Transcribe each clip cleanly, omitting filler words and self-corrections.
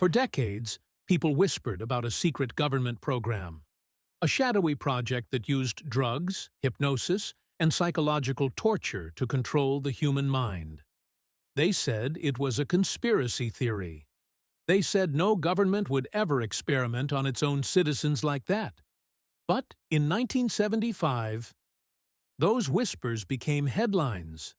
For decades, people whispered about a secret government program, a shadowy project that used drugs, hypnosis, and psychological torture to control the human mind. They said it was a conspiracy theory. They said no government would ever experiment on its own citizens like that. But in 1975, those whispers became headlines.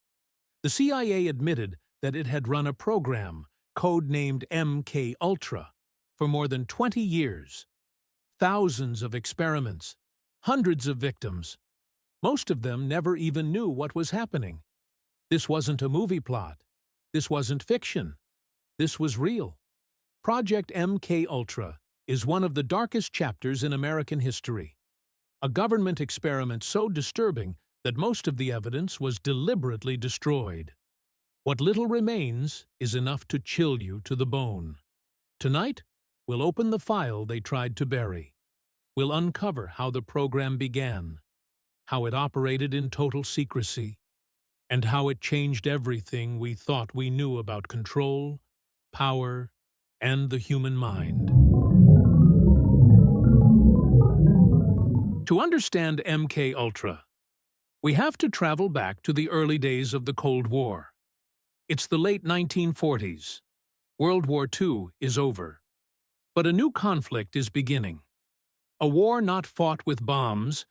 The CIA admitted that it had run a program, codenamed MKUltra, for more than 20 years. Thousands of experiments, hundreds of victims. Most of them never even knew what was happening. This wasn't a movie plot. This wasn't fiction. This was real. Project MKUltra is one of the darkest chapters in American history. A government experiment so disturbing that most of the evidence was deliberately destroyed. What little remains is enough to chill you to the bone. Tonight, we'll open the file they tried to bury. We'll uncover how the program began, how it operated in total secrecy, and how it changed everything we thought we knew about control, power, and the human mind. To understand MKUltra, we have to travel back to the early days of the Cold War. It's the late 1940s. World War II is over. But a new conflict is beginning. A war not fought with bombs,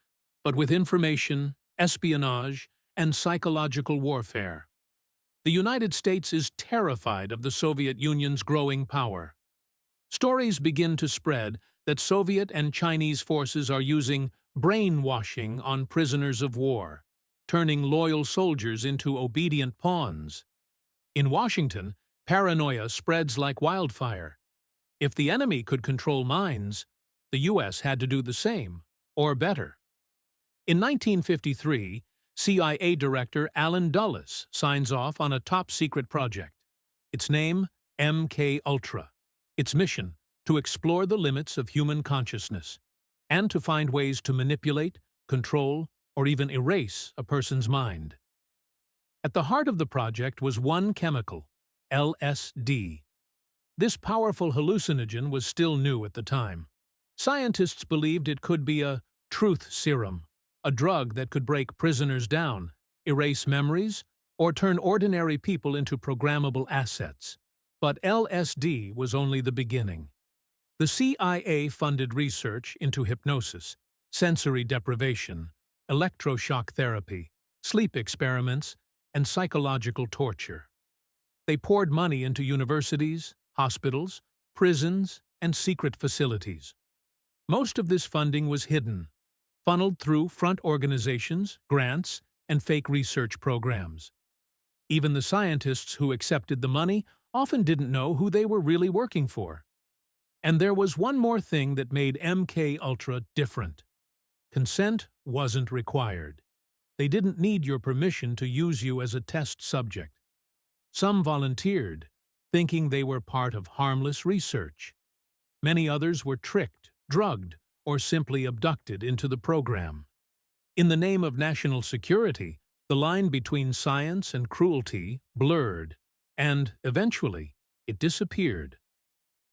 but with information, espionage, and psychological warfare. The United States is terrified of the Soviet Union's growing power. Stories begin to spread that Soviet and Chinese forces are using brainwashing on prisoners of war, turning loyal soldiers into obedient pawns. In Washington, paranoia spreads like wildfire. If the enemy could control minds, the U.S. had to do the same, or better. In 1953, CIA Director Allen Dulles signs off on a top-secret project. Its name, MKUltra. Its mission, to explore the limits of human consciousness, and to find ways to manipulate, control, or even erase a person's mind. At the heart of the project was one chemical, LSD. This powerful hallucinogen was still new at the time. Scientists believed it could be a truth serum, a drug that could break prisoners down, erase memories, or turn ordinary people into programmable assets. But LSD was only the beginning. The CIA funded research into hypnosis, sensory deprivation, electroshock therapy, sleep experiments, and psychological torture. They poured money into universities, hospitals, prisons, and secret facilities. Most of this funding was hidden, funneled through front organizations, grants, and fake research programs. Even the scientists who accepted the money often didn't know who they were really working for. And there was one more thing that made MKUltra different. Consent wasn't required. They didn't need your permission to use you as a test subject. Some volunteered, thinking they were part of harmless research. Many others were tricked, drugged, or simply abducted into the program. In the name of national security, the line between science and cruelty blurred, and, eventually, it disappeared.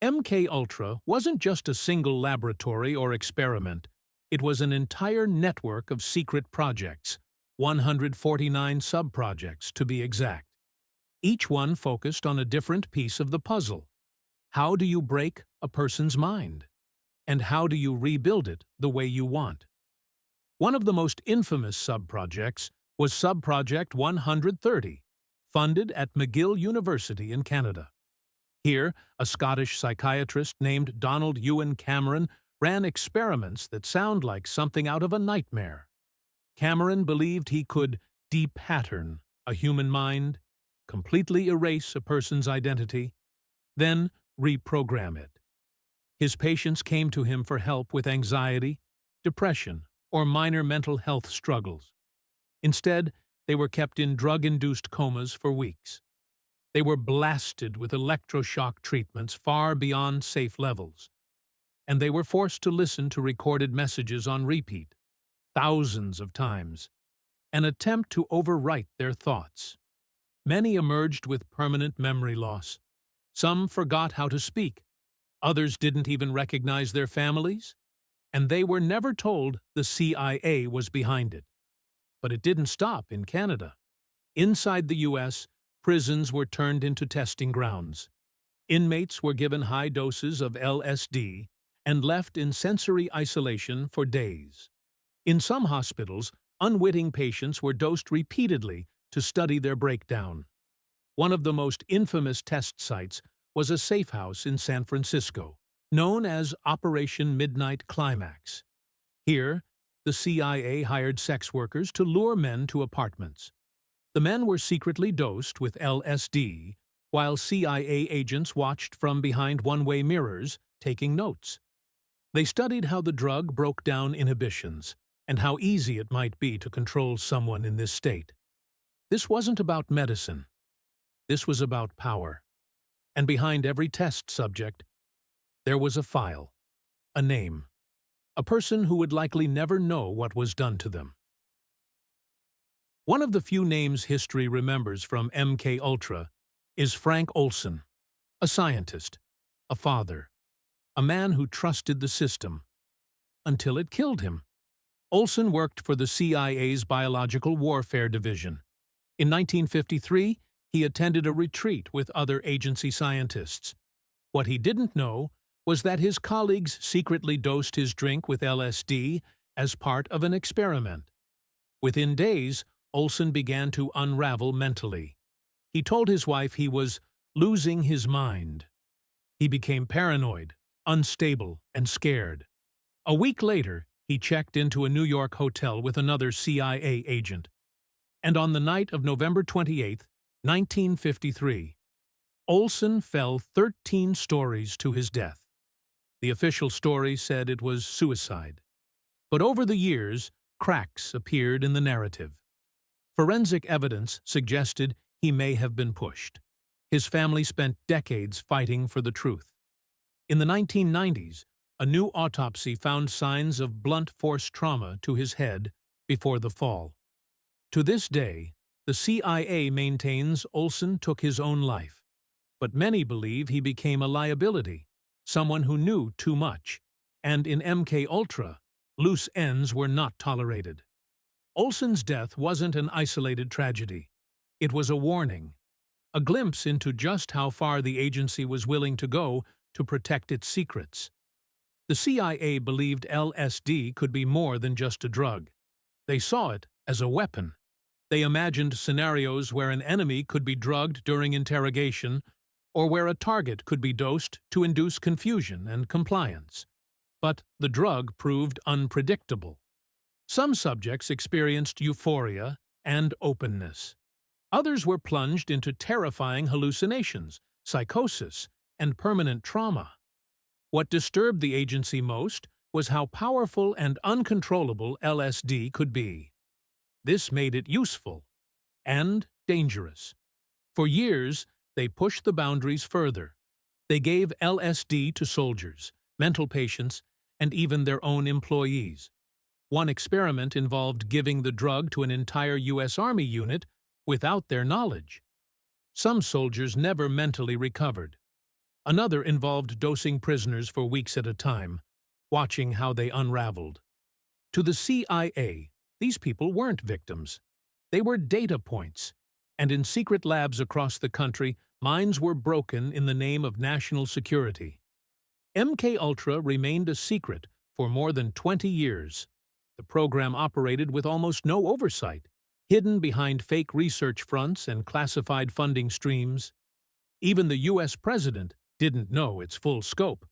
MKUltra wasn't just a single laboratory or experiment. It was an entire network of secret projects, 149 sub-projects to be exact. Each one focused on a different piece of the puzzle. How do you break a person's mind? And how do you rebuild it the way you want? One of the most infamous sub-projects was Sub-Project 130, funded at McGill University in Canada. Here, a Scottish psychiatrist named Donald Ewan Cameron ran experiments that sound like something out of a nightmare. Cameron believed he could de-pattern a human mind, completely erase a person's identity, then reprogram it. His patients came to him for help with anxiety, depression, or minor mental health struggles. Instead, they were kept in drug-induced comas for weeks. They were blasted with electroshock treatments far beyond safe levels, and they were forced to listen to recorded messages on repeat, thousands of times, an attempt to overwrite their thoughts. Many emerged with permanent memory loss. Some forgot how to speak, Others didn't even recognize their families, and they were never told the CIA was behind it. But it didn't stop in Canada. Inside the U.S., prisons were turned into testing grounds. Inmates were given high doses of LSD and left in sensory isolation for days. In some hospitals, unwitting patients were dosed repeatedly to study their breakdown. One of the most infamous test sites was a safe house in San Francisco, known as Operation Midnight Climax. Here, the CIA hired sex workers to lure men to apartments. The men were secretly dosed with LSD, while CIA agents watched from behind one-way mirrors, taking notes. They studied how the drug broke down inhibitions and how easy it might be to control someone in this state. This wasn't about medicine. This was about power. And behind every test subject, there was a file, a name, a person who would likely never know what was done to them. One of the few names history remembers from MKUltra is Frank Olson, a scientist, a father, a man who trusted the system, until it killed him. Olson worked for the CIA's Biological Warfare Division. In 1953, he attended a retreat with other agency scientists. What he didn't know was that his colleagues secretly dosed his drink with LSD as part of an experiment. Within days, Olson began to unravel mentally. He told his wife he was losing his mind. He became paranoid, unstable, and scared. A week later, he checked into a New York hotel with another CIA agent. And on the night of November 28, 1953, Olson fell 13 stories to his death. The official story said it was suicide. But over the years, cracks appeared in the narrative. Forensic evidence suggested he may have been pushed. His family spent decades fighting for the truth. In the 1990s, a new autopsy found signs of blunt force trauma to his head before the fall. To this day, the CIA maintains Olson took his own life, but many believe he became a liability, someone who knew too much, and in MKUltra, loose ends were not tolerated. Olson's death wasn't an isolated tragedy. It was a warning, a glimpse into just how far the agency was willing to go to protect its secrets. The CIA believed LSD could be more than just a drug. They saw it as a weapon. They imagined scenarios where an enemy could be drugged during interrogation or where a target could be dosed to induce confusion and compliance. But the drug proved unpredictable. Some subjects experienced euphoria and openness. Others were plunged into terrifying hallucinations, psychosis, and permanent trauma. What disturbed the agency most was how powerful and uncontrollable LSD could be. This made it useful and dangerous. For years, they pushed the boundaries further. They gave LSD to soldiers, mental patients, and even their own employees. One experiment involved giving the drug to an entire U.S. Army unit without their knowledge. Some soldiers never mentally recovered. Another involved dosing prisoners for weeks at a time, watching how they unraveled. To the CIA, these people weren't victims. They were data points, and in secret labs across the country, minds were broken in the name of national security. MKUltra remained a secret for more than 20 years. The program operated with almost no oversight, hidden behind fake research fronts and classified funding streams. Even the U.S. president didn't know its full scope.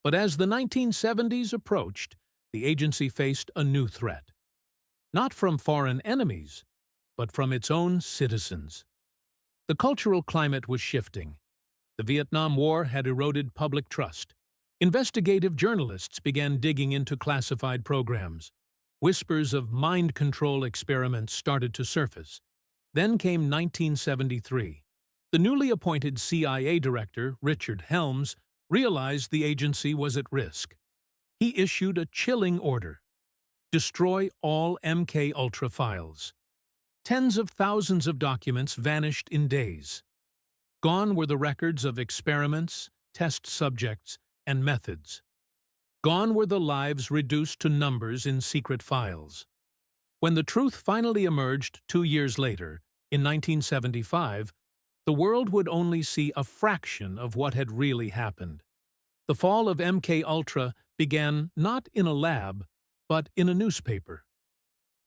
But as the 1970s approached, the agency faced a new threat. Not from foreign enemies, but from its own citizens. The cultural climate was shifting. The Vietnam War had eroded public trust. Investigative journalists began digging into classified programs. Whispers of mind control experiments started to surface. Then came 1973. The newly appointed CIA director, Richard Helms, realized the agency was at risk. He issued a chilling order: destroy all MKUltra files. Tens of thousands of documents vanished in days. Gone were the records of experiments, test subjects, and methods. Gone were the lives reduced to numbers in secret files. When the truth finally emerged 2 years later, in 1975, the world would only see a fraction of what had really happened. The fall of MKUltra began not in a lab, but in a newspaper.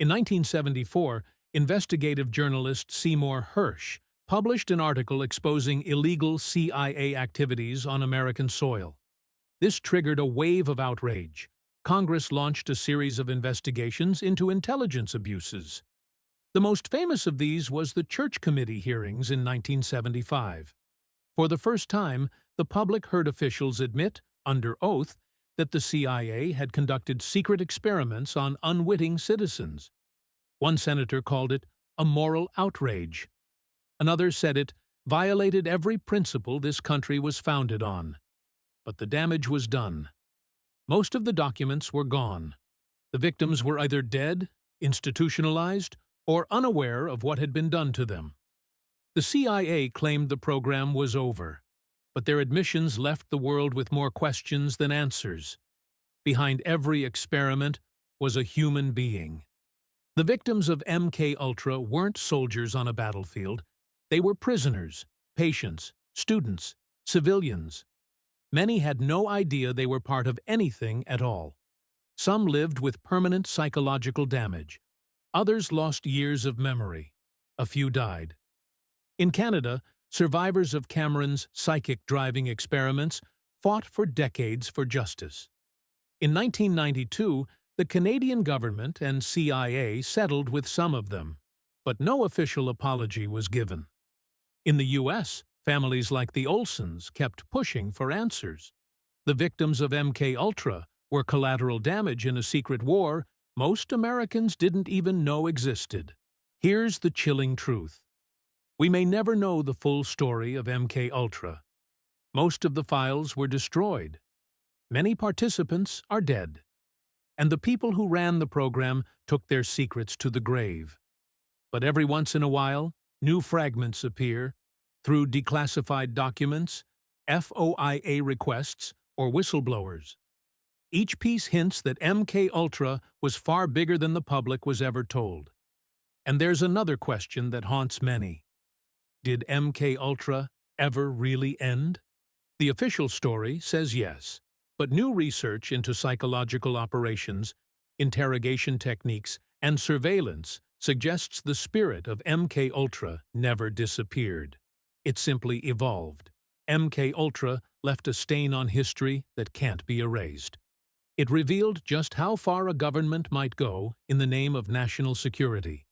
In 1974, investigative journalist Seymour Hersh published an article exposing illegal CIA activities on American soil. This triggered a wave of outrage. Congress launched a series of investigations into intelligence abuses. The most famous of these was the Church Committee hearings in 1975. For the first time, the public heard officials admit, under oath, that the CIA had conducted secret experiments on unwitting citizens. One senator called it a moral outrage. Another said it violated every principle this country was founded on. But the damage was done. Most of the documents were gone. The victims were either dead, institutionalized, or unaware of what had been done to them. The CIA claimed the program was over, but their admissions left the world with more questions than answers. Behind every experiment was a human being. The victims of MKUltra weren't soldiers on a battlefield. They were prisoners, patients, students, civilians. Many had no idea they were part of anything at all. Some lived with permanent psychological damage. Others lost years of memory. A few died. In Canada, survivors of Cameron's psychic driving experiments fought for decades for justice. In 1992, the Canadian government and CIA settled with some of them, but no official apology was given. In the U.S., families like the Olsons kept pushing for answers. The victims of MKUltra were collateral damage in a secret war most Americans didn't even know existed. Here's the chilling truth. We may never know the full story of MKUltra. Most of the files were destroyed. Many participants are dead. And the people who ran the program took their secrets to the grave. But every once in a while, new fragments appear through declassified documents, FOIA requests, or whistleblowers. Each piece hints that MKUltra was far bigger than the public was ever told. And there's another question that haunts many. Did MKUltra ever really end? The official story says yes, but new research into psychological operations, interrogation techniques, and surveillance suggests the spirit of MKUltra never disappeared. It simply evolved. MKUltra left a stain on history that can't be erased. It revealed just how far a government might go in the name of national security.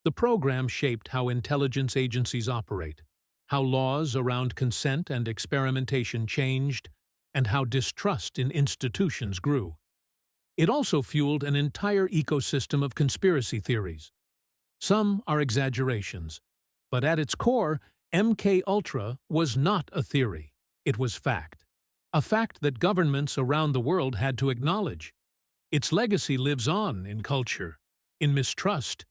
The program shaped how intelligence agencies operate, how laws around consent and experimentation changed, and how distrust in institutions grew. It also fueled an entire ecosystem of conspiracy theories. Some are exaggerations, but at its core, MKUltra was not a theory. It was fact. A fact that governments around the world had to acknowledge. Its legacy lives on in culture, in mistrust,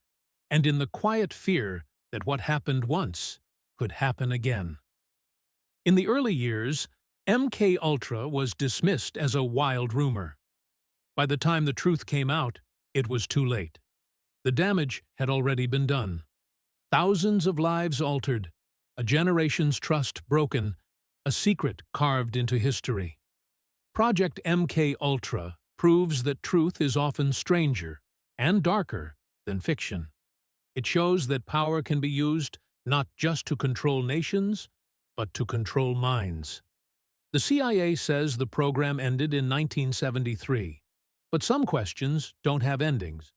and in the quiet fear that what happened once could happen again. In the early years, MKUltra was dismissed as a wild rumor. By the time the truth came out, it was too late. The damage had already been done. Thousands of lives altered, a generation's trust broken, a secret carved into history. Project MKUltra proves that truth is often stranger and darker than fiction. It shows that power can be used not just to control nations, but to control minds. The CIA says the program ended in 1973, but some questions don't have endings.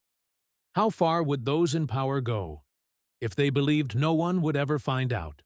How far would those in power go if they believed no one would ever find out?